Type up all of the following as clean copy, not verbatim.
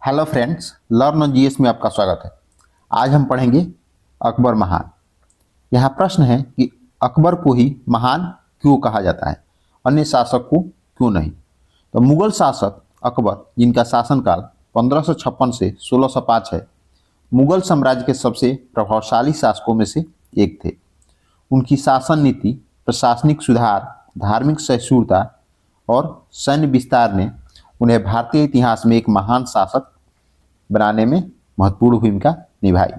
Hello friends, learn on GS में आपका स्वागत है। आज हम पढ़ेंगे अकबर महान। यहाँ प्रश्न है कि अकबर को ही महान क्यों कहा जाता है, अन्य शासक को क्यों नहीं। तो मुगल शासक अकबर, जिनका शासनकाल 1556 से 1605 है, मुगल साम्राज्य के सबसे प्रभावशाली शासकों में से एक थे। उनकी शासन नीति, प्रशासनिक सुधार, धार्मिक सहिष्णुता और सैन्य विस्तार ने उन्हें भारतीय इतिहास में एक महान शासक बनाने में महत्वपूर्ण भूमिका निभाई।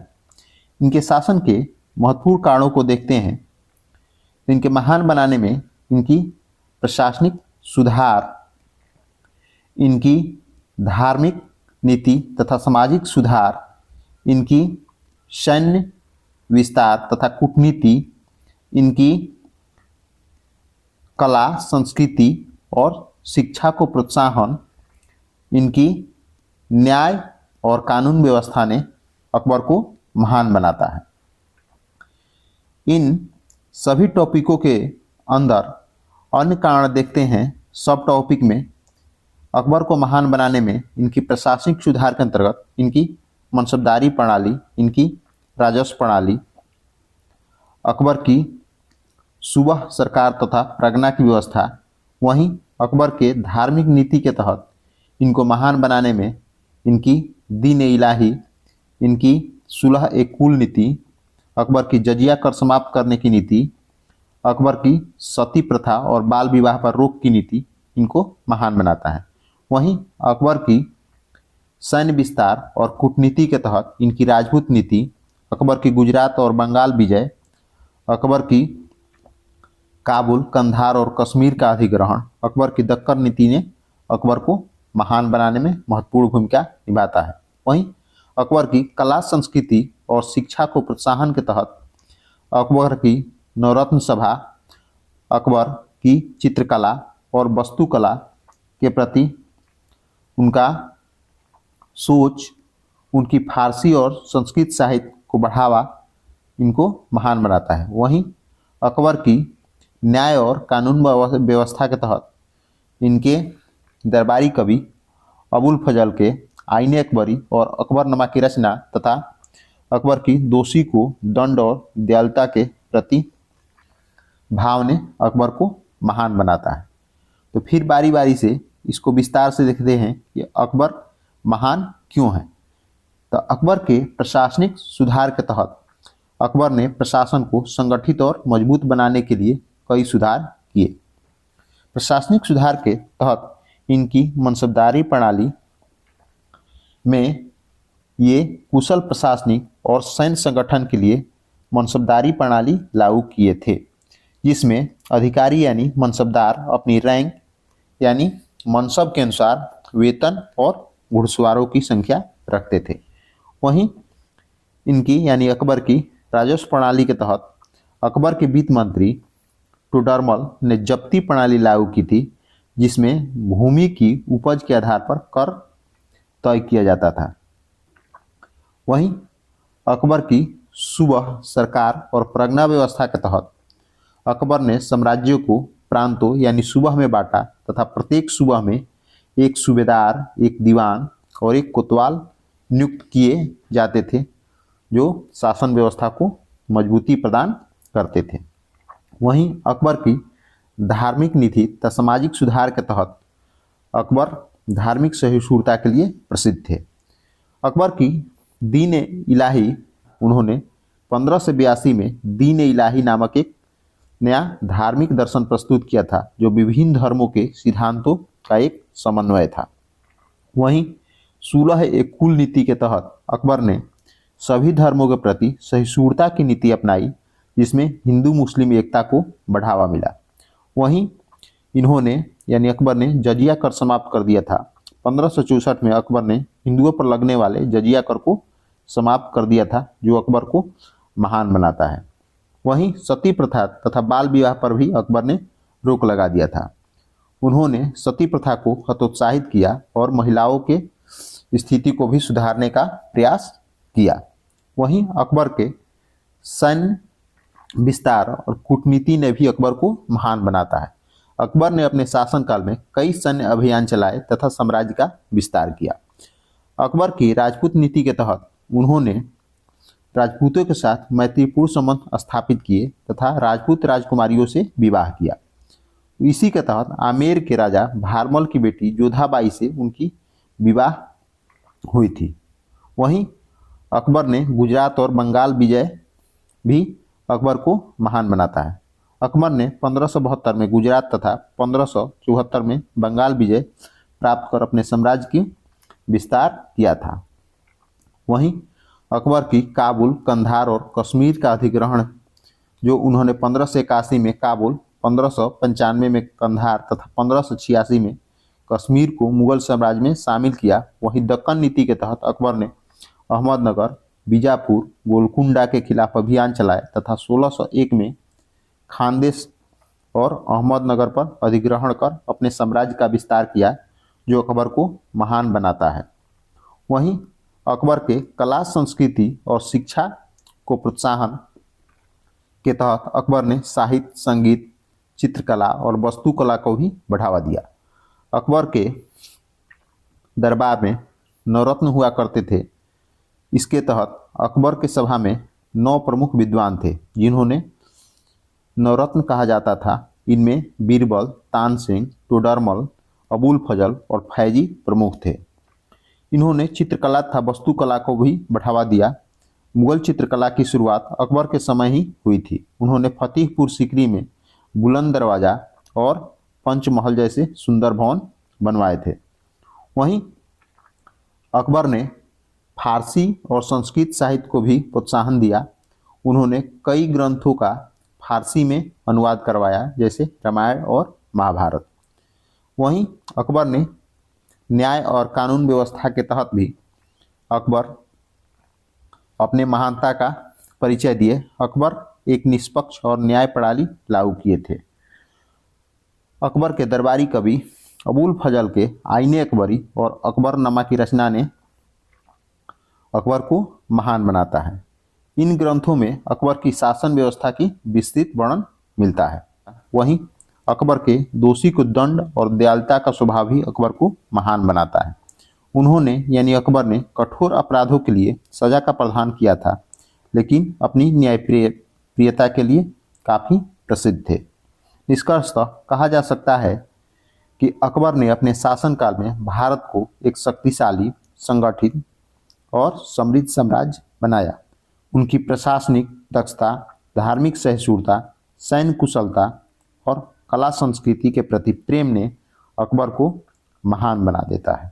इनके शासन के महत्वपूर्ण कारणों को देखते हैं तो इनके महान बनाने में इनकी प्रशासनिक सुधार, इनकी धार्मिक नीति तथा सामाजिक सुधार, इनकी सैन्य विस्तार तथा कूटनीति, इनकी कला, संस्कृति और शिक्षा को प्रोत्साहन, इनकी न्याय और कानून व्यवस्था ने अकबर को महान बनाता है। इन सभी टॉपिकों के अंदर अन्य कारण देखते हैं। सब टॉपिक में अकबर को महान बनाने में इनकी प्रशासनिक सुधार के अंतर्गत इनकी मनसबदारी प्रणाली, इनकी राजस्व प्रणाली, अकबर की सूबा सरकार तथा परगना की व्यवस्था, वहीं अकबर के धार्मिक नीति के तहत इनको महान बनाने में इनकी दीन इलाही, इनकी सुलह ए कुल नीति, अकबर की जजिया कर समाप्त करने की नीति, अकबर की सती प्रथा और बाल विवाह पर रोक की नीति इनको महान बनाता है। वहीं अकबर की सैन्य विस्तार और कूटनीति के तहत इनकी राजपूत नीति, अकबर की गुजरात और बंगाल विजय, अकबर की काबुल, कंधार और कश्मीर का अधिग्रहण, अकबर की दक्कन नीति ने अकबर को महान बनाने में महत्वपूर्ण भूमिका निभाता है। वहीं अकबर की कला, संस्कृति और शिक्षा को प्रोत्साहन के तहत अकबर की नवरत्न सभा, अकबर की चित्रकला और वास्तुकला के प्रति उनका सोच, उनकी फारसी और संस्कृत साहित्य को बढ़ावा इनको महान बनाता है। वहीं अकबर की न्याय और कानून व्यवस्था के तहत इनके दरबारी कवि अबुल फजल के आईने अकबरी और अकबरनामा की रचना तथा अकबर की दोषी को दंड और दयालुता के प्रति भाव ने अकबर को महान बनाता है। तो फिर बारी बारी से इसको विस्तार से देखते हैं कि अकबर महान क्यों है। तो अकबर के प्रशासनिक सुधार के तहत अकबर ने प्रशासन को संगठित और मजबूत बनाने के लिए कई सुधार किए। प्रशासनिक सुधार के तहत इनकी मनसबदारी प्रणाली में ये कुशल प्रशासनिक और सैन्य संगठन के लिए मनसबदारी प्रणाली लागू किए थे, जिसमें अधिकारी यानी मनसबदार अपनी रैंक यानी मनसब के अनुसार वेतन और घुड़सवारों की संख्या रखते थे। वहीं इनकी यानी अकबर की राजस्व प्रणाली के तहत अकबर के वित्त मंत्री टोडरमल ने जब्ती प्रणाली लागू की थी, जिसमें भूमि की उपज के आधार पर कर तय किया जाता था। वहीं अकबर की सूबा सरकार और परगना व्यवस्था के तहत अकबर ने साम्राज्यों को प्रांतों यानी सूबा में बांटा तथा प्रत्येक सूबा में एक सूबेदार, एक दीवान और एक कोतवाल नियुक्त किए जाते थे, जो शासन व्यवस्था को मजबूती प्रदान करते थे। वहीं अकबर की धार्मिक नीति तथा सामाजिक सुधार के तहत अकबर धार्मिक सहिष्णुता के लिए प्रसिद्ध थे। अकबर की दीन इलाही, उन्होंने 1582 में दीन इलाही नामक एक नया धार्मिक दर्शन प्रस्तुत किया था, जो विभिन्न धर्मों के सिद्धांतों का एक समन्वय था। वहीं सुलह ए कुल नीति के तहत अकबर ने सभी धर्मों के प्रति सहिष्णुता की नीति अपनाई, जिसमें हिंदू मुस्लिम एकता को बढ़ावा मिला। वहीं इन्होंने यानी अकबर ने जजिया कर समाप्त कर दिया था। 1564 में अकबर ने हिंदुओं पर लगने वाले जजिया कर को समाप्त कर दिया था, जो अकबर को महान बनाता है। वहीं सती प्रथा तथा बाल विवाह पर भी अकबर ने रोक लगा दिया था। उन्होंने सती प्रथा को हतोत्साहित किया और महिलाओं के स्थिति को भी सुधारने का प्रयास किया। वहीं अकबर के सैन्य विस्तार और कूटनीति ने भी अकबर को महान बनाता है। अकबर ने अपने शासनकाल में कई सैन्य अभियान चलाए तथा साम्राज्य का विस्तार किया। अकबर की राजपूत नीति के तहत उन्होंने राजपूतों के साथ मैत्रीपूर्ण संबंध स्थापित किए तथा राजपूत राजकुमारियों से विवाह किया। इसी के तहत आमेर के राजा भारमल की बेटी जोधाबाई से उनकी विवाह हुई थी। वहीं अकबर ने गुजरात और बंगाल विजय भी अकबर को महान बनाता है। अकबर ने 1572 में गुजरात तथा 1574 में बंगाल विजय प्राप्त कर अपने साम्राज्य की विस्तार किया था। वहीं अकबर की काबुल, कंधार और कश्मीर का अधिग्रहण जो उन्होंने 1581 में काबुल, 1595 में कंधार तथा 1586 में कश्मीर को मुगल साम्राज्य में शामिल किया। वहीं दक्कन नीति के तहत अकबर ने अहमदनगर, बीजापुर, गोलकुंडा के खिलाफ अभियान चलाए तथा 1601 में खानदेश और अहमदनगर पर अधिग्रहण कर अपने साम्राज्य का विस्तार किया, जो अकबर को महान बनाता है। वहीं अकबर के कला, संस्कृति और शिक्षा को प्रोत्साहन के तहत अकबर ने साहित्य, संगीत, चित्रकला और वास्तुकला को भी बढ़ावा दिया। अकबर के दरबार में नवरत्न हुआ करते थे। इसके तहत अकबर के सभा में 9 प्रमुख विद्वान थे जिन्होंने नवरत्न कहा जाता था। इनमें बीरबल, तानसेन, टोडरमल, अबुल फजल और फैजी प्रमुख थे। इन्होंने चित्रकला तथा वास्तुकला को भी बढ़ावा दिया। मुगल चित्रकला की शुरुआत अकबर के समय ही हुई थी। उन्होंने फतेहपुर सीकरी में बुलंद दरवाजा और पंचमहल जैसे सुंदर भवन बनवाए थे। वहीं अकबर ने फारसी और संस्कृत साहित्य को भी प्रोत्साहन दिया। उन्होंने कई ग्रंथों का फारसी में अनुवाद करवाया, जैसे रामायण और महाभारत। वहीं अकबर ने न्याय और कानून व्यवस्था के तहत भी अकबर अपने महानता का परिचय दिए। अकबर एक निष्पक्ष और न्याय प्रणाली लागू किए थे। अकबर के दरबारी कवि अबुल फजल के आईने अकबरी और अकबरनामा की रचना ने अकबर को महान बनाता है। इन ग्रंथों में अकबर की शासन व्यवस्था की विस्तृत वर्णन मिलता है। वहीं अकबर के दोषी को दंड और दयालुता का स्वभाव भी अकबर को महान बनाता है। उन्होंने यानी अकबर ने कठोर अपराधों के लिए सजा का प्रावधान किया था, लेकिन अपनी न्यायप्रियता के लिए काफ़ी प्रसिद्ध थे। निष्कर्षतः कहा जा सकता है कि अकबर ने अपने शासनकाल में भारत को एक शक्तिशाली, संगठित और समृद्ध साम्राज्य बनाया। उनकी प्रशासनिक दक्षता, धार्मिक सहिष्णुता, सैन्य कुशलता और कला संस्कृति के प्रति प्रेम ने अकबर को महान बना देता है।